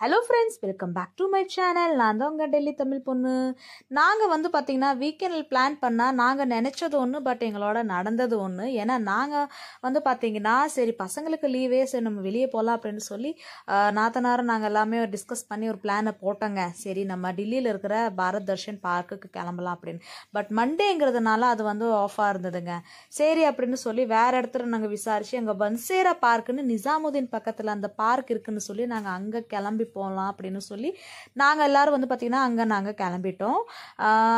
Hello friends, welcome back to my channel. நான் தான் உங்கள் டெல்லி தமிழ் பொண்ணு. நாங்கள் வந்து பார்த்திங்கன்னா வீக்கெண்டில் பிளான் பண்ணால் நாங்கள் நினச்சது ஒன்று, பட் எங்களோட நடந்தது ஒன்று. ஏன்னா நாங்கள் வந்து பார்த்திங்கன்னா சரி பசங்களுக்கு லீவே, சரி நம்ம வெளியே போகலாம் அப்படின்னு சொல்லி நாத்தனாரும் நாங்கள் எல்லாமே டிஸ்கஸ் பண்ணி ஒரு பிளானை போட்டோங்க. சரி நம்ம டெல்லியில் இருக்கிற பாரத் தர்ஷன் பார்க்குக்கு கிளம்பலாம் அப்படின்னு. பட் மண்டேங்கிறதுனால அது வந்து ஆஃபாக இருந்ததுங்க. சரி அப்படின்னு சொல்லி வேறு இடத்துல நாங்கள் விசாரித்து அங்கே பன்சேரா பார்க்குன்னு நிசாமுதீன் பக்கத்தில் அந்த பார்க் இருக்குன்னு சொல்லி நாங்கள் அங்கே கிளம்பி போகலாம் அப்படின்னு சொல்லி நாங்கள் எல்லாரும் வந்து பார்த்திங்கன்னா அங்கே நாங்கள் கிளம்பிட்டோம்.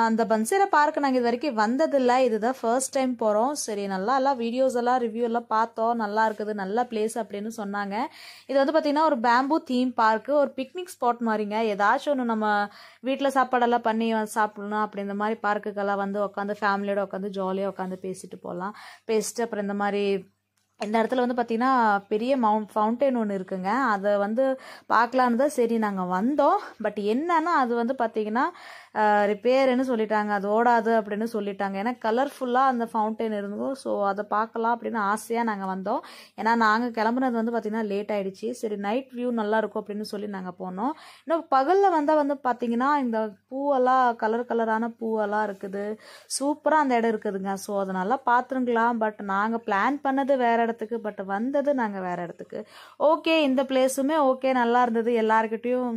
அந்த பன்சேரா பார்க் நாங்கள் இது வரைக்கும் வந்ததில்லை, இதுதான் ஃபர்ஸ்ட் டைம் போகிறோம். சரி நல்லா எல்லாம் வீடியோஸ் எல்லாம் ரிவ்யூ எல்லாம் பார்த்தோம், நல்லா இருக்குது, நல்ல பிளேஸ் அப்படின்னு சொன்னாங்க. இது வந்து பார்த்திங்கன்னா ஒரு பேம்பூ தீம் பார்க்கு, ஒரு பிக்னிக் ஸ்பாட் மாதிரிங்க. ஏதாச்சும் ஒன்று நம்ம வீட்டில் சாப்பாடெல்லாம் பண்ணி சாப்பிடணும் அப்படி இந்த மாதிரி பார்க்குக்கெல்லாம் வந்து உட்காந்து ஃபேமிலியோட உட்காந்து ஜாலியாக உட்காந்து பேசிட்டு போகலாம். பேசிட்டு அப்புறம் இந்த மாதிரி இந்த இடத்துல வந்து பார்த்திங்கன்னா பெரிய ஃபவுண்டைன் ஒன்று இருக்குங்க. அதை வந்து பார்க்கலான்னு தான் சரி நாங்கள் வந்தோம். பட் என்னன்னா அது வந்து பார்த்திங்கன்னா ரிப்பேர்னு சொல்லிட்டாங்க, அது ஓடாது அப்படின்னு சொல்லிட்டாங்க. ஏன்னா கலர்ஃபுல்லாக அந்த ஃபவுண்டைன் இருந்தோம். ஸோ அதை பார்க்கலாம் அப்படின்னு ஆசையாக நாங்கள் வந்தோம். ஏன்னா நாங்கள் கிளம்புனது வந்து பார்த்திங்கன்னா லேட் ஆகிடுச்சு. சரி நைட் வியூ நல்லா இருக்கும் அப்படின்னு சொல்லி நாங்கள் போனோம். இன்னும் பகலில் வந்தால் வந்து பார்த்திங்கன்னா இந்த பூவெல்லாம் கலர் கலரான பூவெல்லாம் இருக்குது, சூப்பராக அந்த இடம் இருக்குதுங்க. ஸோ அதை நல்லா பார்த்துருக்கலாம். பட் நாங்கள் பிளான் பண்ணது வேறு இடத்துக்கு, பட் வந்தது நாங்கள் வேறு இடத்துக்கு. ஓகே, இந்த பிளேஸுமே ஓகே நல்லா இருந்தது. எல்லாருக்கிட்டையும்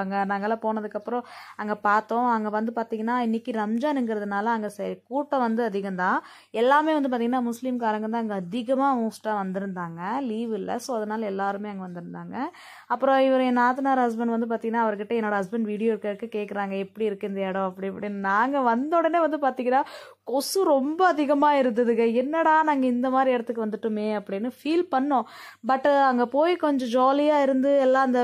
அங்கே நாங்கள்லாம் போனதுக்கப்புறம் அங்கே பார்த்தோம். அங்கே வந்து பார்த்திங்கன்னா இன்றைக்கி ரம்ஜானுங்கிறதுனால அங்கே சரி கூட்டம் வந்து அதிகம்தான். எல்லாமே வந்து பார்த்திங்கன்னா முஸ்லீம்காரங்க தான் அங்கே அதிகமாக மோஸ்ட்டாக வந்திருந்தாங்க, லீவ் இல்லை. ஸோ அதனால் எல்லாருமே அங்கே வந்திருந்தாங்க. அப்புறம் என் நாத்தனார் ஹஸ்பண்ட் வந்து பார்த்திங்கன்னா அவர்கிட்ட என்னோட ஹஸ்பண்ட் வீடியோ இருக்கிறதுக்கு கேட்குறாங்க எப்படி இருக்குது இந்த இடம் அப்படி இப்படின்னு. நாங்கள் வந்த உடனே வந்து பார்த்திங்கன்னா கொசு ரொம்ப அதிகமாக இருந்ததுங்க. என்னடா நாங்கள் இந்த மாதிரி இடத்துக்கு வந்துட்டோமே அப்படின்னு ஃபீல் பண்ணோம். பட் அங்கே போய் கொஞ்சம் ஜாலியாக இருந்து எல்லாம் அந்த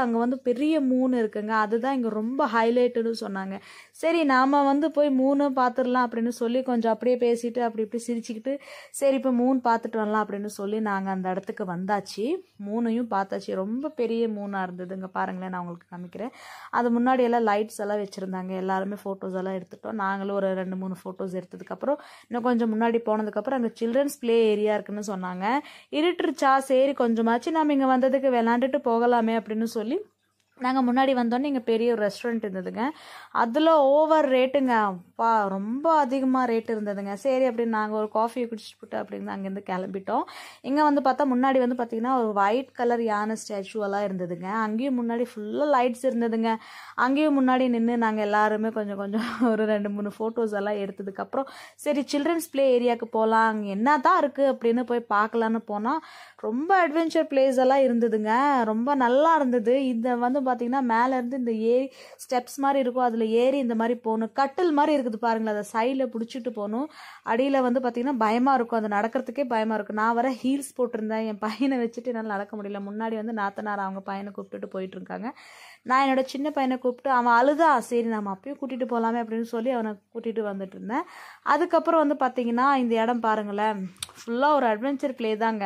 அங்கே வந்து பெரிய மூணு இருக்குங்க, அதுதான் இங்கே ரொம்ப ஹைலைட்டுன்னு சொன்னாங்க. சரி நாம் வந்து போய் மூணு பார்த்துடலாம் அப்படின்னு சொல்லி கொஞ்சம் அப்படியே பேசிட்டு அப்படி இப்படி சிரிச்சுக்கிட்டு சரி இப்போ மூணு பார்த்துட்டு வரலாம் அப்படின்னு சொல்லி நாங்கள் அந்த இடத்துக்கு வந்தாச்சு. மூணையும் பார்த்தாச்சு. ரொம்ப பெரிய மூணாக இருந்தது. இங்கே பாருங்களேன், நான் உங்களுக்கு காமிக்கிறேன். அது முன்னாடி எல்லாம் லைட்ஸ் எல்லாம் வச்சுருந்தாங்க. எல்லாருமே ஃபோட்டோஸ் எல்லாம் எடுத்துட்டோம். நாங்களும் ஒரு 2-3 ஃபோட்டோஸ் எடுத்ததுக்கப்புறம் இன்னும் கொஞ்சம் முன்னாடி போனதுக்கப்புறம் அங்கே சில்ட்ரன்ஸ் ப்ளே ஏரியா இருக்குன்னு சொன்னாங்க. இருட்டுருச்சா சரி கொஞ்சமாச்சு நம்ம இங்கே வந்ததுக்கு விளாண்டுட்டு போகலாமே அப்படின்னு சொல்லி நாங்கள் முன்னாடி வந்தோன்னே இங்கே பெரிய ஒரு ரெஸ்டாரண்ட் இருந்ததுங்க. அதில் ஓவர் ரேட்டுங்க, அப்பா ரொம்ப அதிகமாக ரேட் இருந்ததுங்க. சரி அப்படின்னு நாங்கள் ஒரு காஃபியை குடிச்சிட்டு போட்டு அப்படின்னு அங்கேருந்து கிளம்பிட்டோம். இங்கே வந்து பார்த்தா முன்னாடி வந்து பார்த்திங்கன்னா ஒரு ஒயிட் கலர் யானை ஸ்டாச்சுவெல்லாம் இருந்ததுங்க. அங்கேயும் முன்னாடி ஃபுல்லாக லைட்ஸ் இருந்ததுங்க. அங்கேயும் முன்னாடி நின்று நாங்கள் எல்லாருமே கொஞ்சம் கொஞ்சம் ஒரு 2-3 ஃபோட்டோஸ் எல்லாம் எடுத்ததுக்கப்புறம் சரி சில்ட்ரன்ஸ் ப்ளே ஏரியாவுக்கு போகலாம், அங்கே என்ன தான் இருக்குது அப்படின்னு போய் பார்க்கலான்னு போனால் ரொம்ப அட்வென்ச்சர் பிளேஸ் எல்லாம் இருந்ததுங்க. ரொம்ப நல்லா இருந்தது. இந்த வந்து பார்த்திங்கன்னா மேலேருந்து இந்த ஏரி ஸ்டெப்ஸ் மாதிரி இருக்கும், அதில் ஏறி இந்த மாதிரி போகணும். கட்டில் மாதிரி இருக்குது பாருங்களேன், அதை சைடில் பிடிச்சிட்டு போகணும். அடியில் வந்து பார்த்திங்கன்னா பயமாக இருக்கும், அது நடக்கிறதுக்கே பயமாக இருக்கும். நான் வர ஹீல்ஸ் போட்டிருந்தேன், என் பையனை வச்சுட்டு என்னால் நடக்க முடியல. முன்னாடி வந்து நாத்தனார் அவங்க பையனை கூப்பிட்டுட்டு போயிட்டுருக்காங்க. நான் என்னோட சின்ன பையனை கூப்பிட்டு அவன் அழுதா, சரி நம்ம அப்பயும் கூட்டிகிட்டு போகலாமே அப்படின்னு சொல்லி அவனை கூட்டிகிட்டு வந்துட்டு இருந்தேன். அதுக்கப்புறம் வந்து பார்த்திங்கன்னா இந்த இடம் பாருங்களேன், ஃபுல்லாக ஒரு அட்வென்ச்சர் பிளே தாங்க.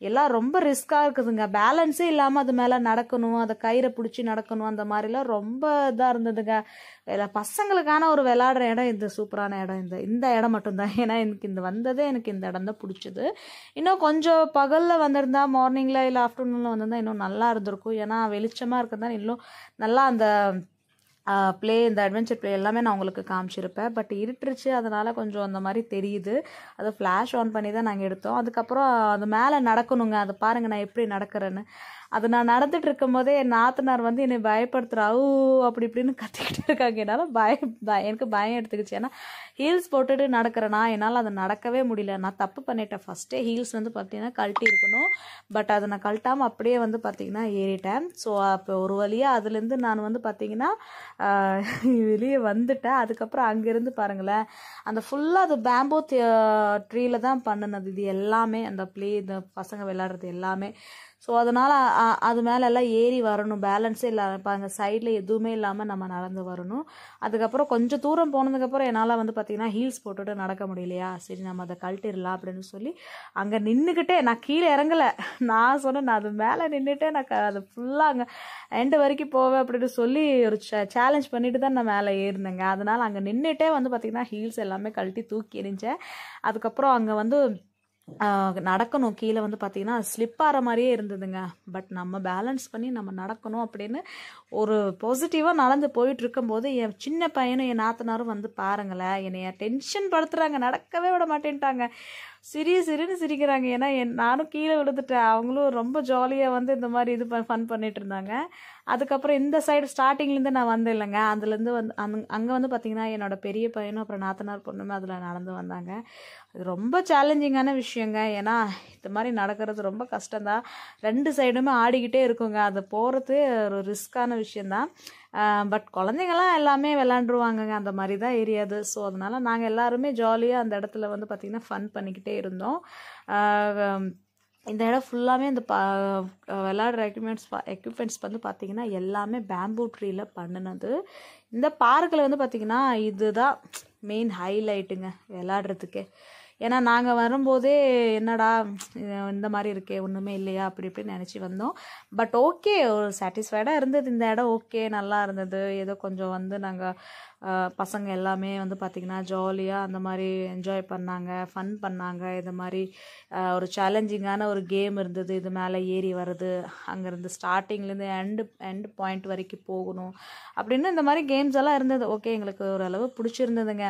எல்லாம் ரொம்ப ரிஸ்க்காக இருக்குதுங்க. பேலன்ஸே இல்லாமல் அது மேலே நடக்கணும், அதை கயிறை பிடிச்சி நடக்கணும், அந்த மாதிரிலாம் ரொம்ப இதாக இருந்ததுங்க. பசங்களுக்கான ஒரு விளையாடுற இடம் இது, சூப்பரான இடம் இந்த இடம் மட்டும்தான். ஏன்னா எனக்கு இந்த வந்ததே எனக்கு இந்த இடம் தான் பிடிச்சது. இன்னும் கொஞ்சம் பகலில் வந்திருந்தா, மார்னிங்கில் இல்லை ஆஃப்டர்நூனில் வந்திருந்தா இன்னும் நல்லா இருந்திருக்கும். ஏன்னா வெளிச்சமாக இருக்கிறதா இன்னும் நல்லா அந்த இந்த அட்வென்ச்சர் ப்ளே எல்லாமே நான் உங்களுக்கு காமிச்சிருப்பேன். பட் இருட்டுருச்சு, அதனால் கொஞ்சம் அந்த மாதிரி தெரியுது. அதை ஃப்ளாஷ் ஆன் பண்ணி தான் நாங்கள் எடுத்தோம். அதுக்கப்புறம் அது மேலே நடக்கணுங்க. அதை பாருங்கள் நான் எப்படி நடக்கிறேன்னு. அது நான் நடந்துட்டு இருக்கும் போதே என் நாத்தனார் வந்து என்னை பயப்படுத்துகிறா, அப்படி இப்படின்னு கத்திக்கிட்டே இருக்காங்க. என்னால் எனக்கு பயம் எடுத்துக்கிச்சு. ஏன்னா ஹீல்ஸ் போட்டுட்டு நடக்கிறேன்னா என்னால் அதை நடக்கவே முடியல. நான் தப்பு பண்ணிட்டேன். ஃபஸ்ட்டே ஹீல்ஸ் வந்து பார்த்திங்கன்னா கழட்டி இருக்கணும். பட் அதை நான் கழட்டாமல் அப்படியே வந்து பார்த்திங்கன்னா ஏறிட்டேன். ஸோ அப்போ ஒரு வழியாக அதுலேருந்து நான் வந்து பார்த்திங்கன்னா வெளியே வந்துட்டேன். அதுக்கப்புறம் அங்கேருந்து பாருங்களேன், அந்த ஃபுல்லாக அது பேம்போ ட்ரீல தான் பண்ணினது இது எல்லாமே, அந்த இந்த பசங்க விளையாடுறது எல்லாமே. ஸோ அதனால் அது மேலெல்லாம் ஏறி வரணும், பேலன்ஸே இல்லை. இப்போ அங்கே சைடில் எதுவுமே இல்லாமல் நம்ம நடந்து வரணும். அதுக்கப்புறம் கொஞ்சம் தூரம் போனதுக்கப்புறம் என்னால் வந்து பார்த்திங்கன்னா ஹீல்ஸ் போட்டுட்டு நடக்க முடியலையா, சரி நம்ம அதை கழட்டிடலாம் அப்படின்னு சொல்லி அங்கே நின்றுக்கிட்டே, நான் கீழே இறங்கலை, நான் சொன்னேன் நான் அது மேலே நின்றுட்டே நான் அது ஃபுல்லாக அங்கே எண்டு வரைக்கும் போவேன் அப்படின்னு சொல்லி ஒரு சேலஞ்ச் பண்ணிட்டு தான் நான் மேலே ஏறினேங்க. அதனால் அங்கே நின்றுட்டே வந்து பார்த்திங்கன்னா ஹீல்ஸ் எல்லாமே கழட்டி தூக்கி எறிஞ்சேன். அதுக்கப்புறம் அங்கே வந்து நடக்கணும் கீழே வந்து பார்த்திங்கன்னா ஸ்லிப் ஆகிற மாதிரியே இருந்ததுங்க. பட் நம்ம பேலன்ஸ் பண்ணி நம்ம நடக்கணும் அப்படின்னு ஒரு பாசிட்டிவாக நடந்து போயிட்டு இருக்கும்போது என் சின்ன பையனும் என் நாத்தனாரும் வந்து பாருங்களேன், என்னைய டென்ஷன் படுத்துகிறாங்க, நடக்கவே விட மாட்டேன்ட்டாங்க. சிரின்னு சிரிக்கிறாங்க. ஏன்னா நானும் கீழே விழுந்துட்டேன். அவங்களும் ரொம்ப ஜாலியாக வந்து இந்த மாதிரி இது ஃபன் பண்ணிட்டு இருந்தாங்க. அதுக்கப்புறம் இந்த சைடு ஸ்டார்டிங்லேருந்து நான் வந்தேன் இல்லைங்க, அதுலேருந்து வந்து அங்கே வந்து பார்த்திங்கன்னா என்னோடய பெரிய பையனும் அப்புறம் நாத்தனார் பொண்ணுமே அதில் நடந்து வந்தாங்க. அது ரொம்ப சேலஞ்சிங்கான விஷயங்க. ஏன்னா இந்த மாதிரி நடக்கிறது ரொம்ப கஷ்டம்தான். 2 சைடுமே ஆடிக்கிட்டே இருக்குங்க. அது போகிறது ஒரு ரிஸ்க்கான விஷயந்தான். பட் குழந்தைங்களாம் எல்லாமே விளாண்டுருவாங்கங்க, அந்த மாதிரி தான் ஏரியாது. ஸோ அதனால் நாங்கள் எல்லாருமே ஜாலியாக அந்த இடத்துல வந்து பார்த்திங்கன்னா ஃபன் பண்ணிக்கிட்டே இருந்தோம். இந்த இடம் ஃபுல்லாகவே இந்த விளையாடுற எக்யூப்மெண்ட்ஸ் வந்து பார்த்திங்கன்னா எல்லாமே பேம்பூ ட்ரீயில் பண்ணினது. இந்த பார்க்கில் வந்து பார்த்திங்கன்னா இதுதான் மெயின் ஹைலைட்டுங்க விளையாடுறதுக்கே. ஏன்னா நாங்கள் வரும்போதே என்னடா இந்த மாதிரி இருக்கே, ஒன்றுமே இல்லையா அப்படி இப்படின்னு நினச்சி வந்தோம். பட் ஓகே, ஒரு சாட்டிஸ்ஃபைடாக இருந்தது. இந்த இடம் ஓகே, நல்லா இருந்தது. ஏதோ கொஞ்சம் வந்து நாங்கள் பசங்க எல்லாமே வந்து பார்த்திங்கன்னா ஜாலியாக அந்த மாதிரி என்ஜாய் பண்ணாங்க, ஃபன் பண்ணாங்க. இது மாதிரி ஒரு சேலஞ்சிங்கான ஒரு கேம் இருந்தது. இது மேலே ஏறி வருது, அங்கேருந்து ஸ்டார்டிங்லேருந்து எண்டு பாயிண்ட் வரைக்கும் போகணும் அப்படின்னு இந்த மாதிரி கேம்ஸ் எல்லாம் இருந்தது. ஓகே, எங்களுக்கு ஓரளவு பிடிச்சிருந்ததுங்க.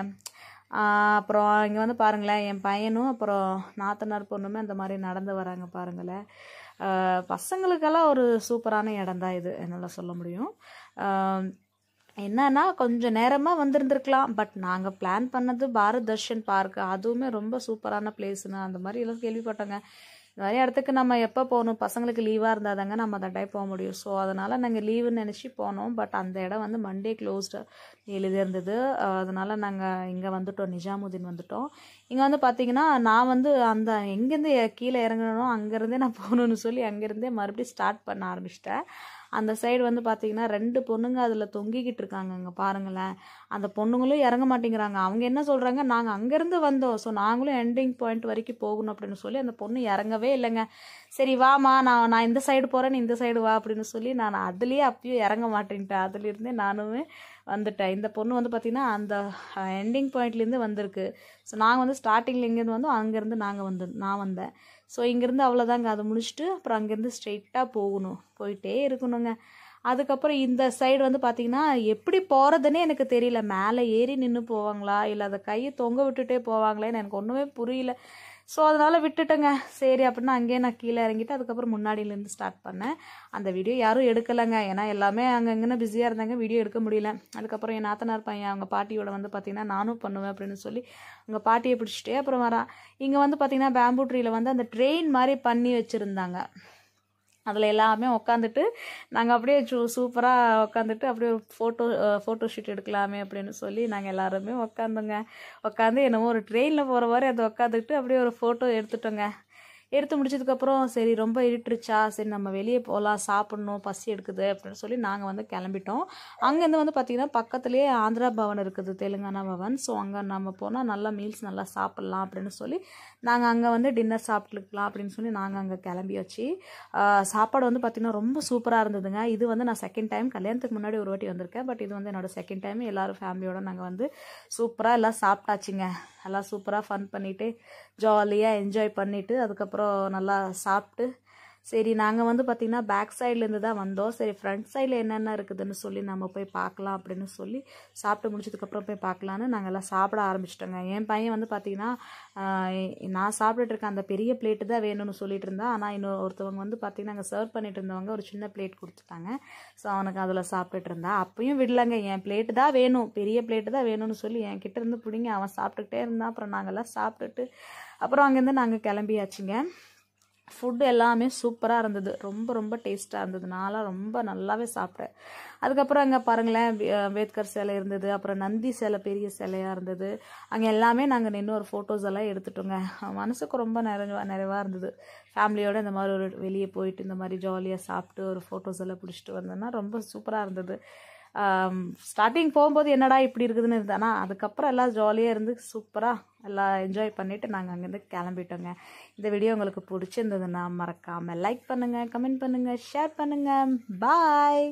அப்புறம் இங்கே வந்து பாருங்களேன், என் பையனும் அப்புறம் நாத்தனார் பொண்ணுமே அந்த மாதிரி நடந்து வராங்க பாருங்களேன். பசங்களுக்கெல்லாம் ஒரு சூப்பரான இடம் தான் இது, என்னால் சொல்ல முடியும். என்னன்னா கொஞ்சம் நேரமாக வந்திருந்துருக்கலாம். பட் நாங்கள் பிளான் பண்ணது பாரத் தர்ஷன் பார்க், அதுவுமே ரொம்ப சூப்பரான பிளேஸுன்னு அந்த மாதிரி எல்லாம் கேள்விப்பட்டோங்க. நிறைய இடத்துக்கு நம்ம எப்போ போகணும், பசங்களுக்கு லீவாக இருந்தால் தாங்க நம்ம அந்த டைம் போக முடியும். ஸோ அதனால் நாங்கள் லீவுன்னு நினச்சி போனோம். பட் அந்த இடம் வந்து மண்டே க்ளோஸ்டு எழுதி இருந்தது. அதனால் நாங்கள் இங்கே வந்துட்டோம், நிஜாமுதீன் வந்துட்டோம். இங்கே வந்து பார்த்திங்கன்னா நான் வந்து அந்த எங்கேருந்து கீழே இறங்கணும் அங்கேருந்தே நான் போகணுன்னு சொல்லி அங்கேருந்தே மறுபடியும் ஸ்டார்ட் பண்ண ஆரம்பிச்சிட்டேன். அந்த சைடு வந்து பார்த்திங்கன்னா 2 பொண்ணுங்க அதில் தொங்கிக்கிட்டு இருக்காங்க. அங்கே பாருங்களேன், அந்த பொண்ணுங்களும் இறங்க மாட்டேங்கிறாங்க. அவங்க என்ன சொல்கிறாங்க, நாங்கள் அங்கேருந்து வந்தோம், ஸோ நாங்களும் எண்டிங் பாயிண்ட் வரைக்கும் போகணும் அப்படின்னு சொல்லி அந்த பொண்ணு இறங்கவே இல்லைங்க. சரி வாமா, நான் இந்த சைடு போகிறேன்னு இந்த சைடு வா அப்படின்னு சொல்லி நான் அதுலேயே அப்பயும் இறங்க மாட்டேன்ட்டேன். அதுலேருந்தே நானுமே வந்துட்டேன். இந்த பொண்ணு வந்து பார்த்திங்கன்னா அந்த எண்டிங் பாயிண்ட்லேருந்து வந்திருக்கு. ஸோ நாங்கள் வந்து ஸ்டார்டிங்கில் இங்கேருந்து வந்தோம், அங்கேருந்து நான் வந்தேன். ஸோ இங்கேருந்து அவ்வளோதாங்க, அதை முடிச்சுட்டு அப்புறம் அங்கேருந்து ஸ்ட்ரெயிட்டாக போயிட்டே இருக்கணுங்க. அதுக்கப்புறம் இந்த சைடு வந்து பார்த்திங்கன்னா எப்படி போகிறதுனே எனக்கு தெரியல. மேலே ஏறி நின்று போவாங்களா இல்லை அதை கையை தொங்க விட்டுட்டே போவாங்களேன்னு எனக்கு ஒன்றுமே புரியல. ஸோ அதனால் விட்டுட்டேங்க. சரி அப்படின்னா அங்கேயே நான் கீழே இறங்கிட்டு அதுக்கப்புறம் முன்னாடியிலேருந்து ஸ்டார்ட் பண்ணேன். அந்த வீடியோ யாரும் எடுக்கலைங்க, ஏன்னா எல்லாமே அங்கங்கே பிஸியாக இருந்தாங்க, வீடியோ எடுக்க முடியல. அதுக்கப்புறம் என் நாத்தனார் பையன் அவங்க பாட்டியோட வந்து பார்த்திங்கன்னா நானும் பண்ணுவேன் அப்படின்னு சொல்லி அவங்க பாட்டியை பிடிச்சிட்டே அப்புறம் வரான். இங்கே வந்து பார்த்திங்கன்னா பேம்பூ ட்ரீயில் வந்து அந்த ட்ரெயின் மாதிரி பண்ணி வச்சுருந்தாங்க. அதில் எல்லாமே உட்காந்துட்டு நாங்கள் அப்படியே சூப்பராக உட்காந்துட்டு அப்படியே ஒரு ஃபோட்டோ ஷூட் எடுக்கலாமே அப்படின்னு சொல்லி நாங்கள் எல்லாருமே உட்காந்து என்னமோ ஒரு ட்ரெயினில் போகிற மாதிரி அதை உட்காந்துக்கிட்டு அப்படியே ஒரு ஃபோட்டோ எடுத்துட்டோங்க. எடுத்து முடிச்சதுக்கப்புறம் சரி ரொம்ப இருட்டுருச்சா, சரி நம்ம வெளியே போகலாம், சாப்பிட்ணும், பசி எடுக்குது அப்படின்னு சொல்லி நாங்கள் வந்து கிளம்பிட்டோம். அங்கேருந்து வந்து பார்த்திங்கன்னா பக்கத்துலேயே ஆந்திரா பவன் இருக்குது, தெலுங்கானா பவன். ஸோ அங்கே நம்ம போனால் நல்லா மீல்ஸ் நல்லா சாப்பிட்லாம் அப்படின்னு சொல்லி நாங்கள் அங்கே வந்து டின்னர் சாப்பிட்டுக்கலாம் அப்படின்னு சொல்லி நாங்கள் அங்கே கிளம்பியாச்சு. சாப்பாடு வந்து பார்த்திங்கன்னா ரொம்ப சூப்பராக இருந்ததுங்க. இது வந்து நான் செகண்ட் டைம், கல்யாணத்துக்கு முன்னாடி ஒரு வாட்டி வந்திருக்கேன். பட் இது வந்து என்னோடய செகண்ட் டைம். எல்லோரும் ஃபேமிலியோடு நாங்கள் வந்து சூப்பராக எல்லாம் சாப்பிட்டாச்சுங்க. எல்லாம் சூப்பராக ஃபன் பண்ணிவிட்டு ஜாலியாக என்ஜாய் பண்ணிவிட்டு அதுக்கப்புறம் நல்லா சாப்பிட்டு சரி நாங்கள் வந்து பார்த்திங்கன்னா பேக் சைட்லேருந்து தான் வந்தோம். சரி ஃப்ரண்ட் சைடில் என்னென்ன இருக்குதுன்னு சொல்லி நம்ம போய் பார்க்கலாம் அப்படின்னு சொல்லி சாப்பிட்டு முடிச்சதுக்கப்புறம் போய் பார்க்கலான்னு நாங்கள் எல்லாம் சாப்பிட ஆரம்பிச்சிட்டோங்க. என் பையன் வந்து பார்த்திங்கன்னா நான் சாப்பிட்டுட்டு இருக்கேன் அந்த பெரிய பிளேட்டு தான் வேணும்னு சொல்லிட்டு இருந்தான். ஆனால் ஒருத்தவங்க வந்து பார்த்திங்கன்னா அங்கே சர்வ் பண்ணிட்டு இருந்தவங்க ஒரு சின்ன பிளேட் கொடுத்துட்டாங்க. ஸோ அவனுக்கு அதில் சாப்பிட்டுட்டு இருந்தான். அப்பயும் விடலைங்க, என் பிளேட்டு தான் வேணும், பெரிய பிளேட்டு தான் வேணும்னு சொல்லி என்கிட்ட இருந்து பிடிங்க அவன் சாப்பிட்டுக்கிட்டே இருந்தான். அப்புறம் நாங்கள்லாம் சாப்பிட்டுட்டு அப்புறம் அங்கேருந்து நாங்கள் கிளம்பியாச்சுங்க. ஃபுட்டு எல்லாமே சூப்பராக இருந்தது, ரொம்ப ரொம்ப டேஸ்ட்டாக இருந்தது. நான்லாம் ரொம்ப நல்லாவே சாப்பிட்டேன். அதுக்கப்புறம் அங்கே பாருங்களேன் அம்பேத்கர் சிலை இருந்தது, அப்புறம் நந்தி சிலை பெரிய சிலையாக இருந்தது. அங்கே எல்லாமே நாங்கள் நின்று ஒரு ஃபோட்டோஸ் எல்லாம் எடுத்துட்டோங்க. மனசுக்கு ரொம்ப நிறைவாக இருந்தது. ஃபேமிலியோடு இந்த மாதிரி ஒரு வெளியே போயிட்டு இந்த மாதிரி ஜாலியாக சாப்பிட்டு ஒரு ஃபோட்டோஸ் எல்லாம் பிடிச்சிட்டு வந்தோன்னா ரொம்ப சூப்பராக இருந்தது. ஸ்டார்டிங் போகும்போது என்னடா இப்படி இருக்குதுன்னு இருந்தது, ஆனால் அதுக்கப்புறம் எல்லாம் ஜாலியாக இருந்து சூப்பராக எல்லாம் என்ஜாய் பண்ணிவிட்டு நாங்கள் அங்கேருந்து கிளம்பிட்டோங்க. இந்த வீடியோ உங்களுக்கு பிடிச்சிருந்ததுன்னா மறக்காமல் லைக் பண்ணுங்கள், கமெண்ட் பண்ணுங்கள், ஷேர் பண்ணுங்கள். பாய்.